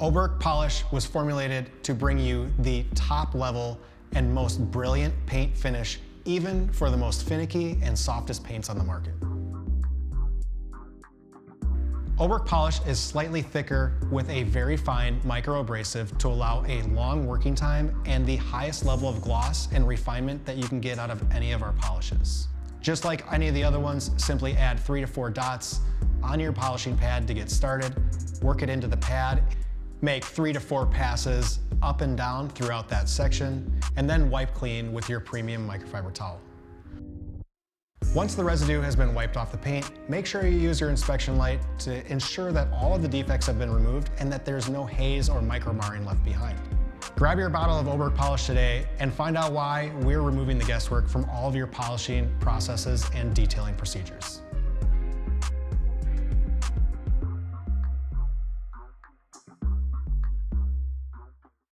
Oberk Polish was formulated to bring you the top level and most brilliant paint finish, even for the most finicky and softest paints on the market. Oberk Polish is slightly thicker with a very fine micro abrasive to allow a long working time and the highest level of gloss and refinement that you can get out of any of our polishes. Just like any of the other ones, simply add 3 to 4 dots on your polishing pad to get started, work it into the pad, make 3 to 4 passes up and down throughout that section, and then wipe clean with your premium microfiber towel. Once the residue has been wiped off the paint, make sure you use your inspection light to ensure that all of the defects have been removed and that there's no haze or micro marring left behind. Grab your bottle of Oberk Polish today and find out why we're removing the guesswork from all of your polishing processes and detailing procedures.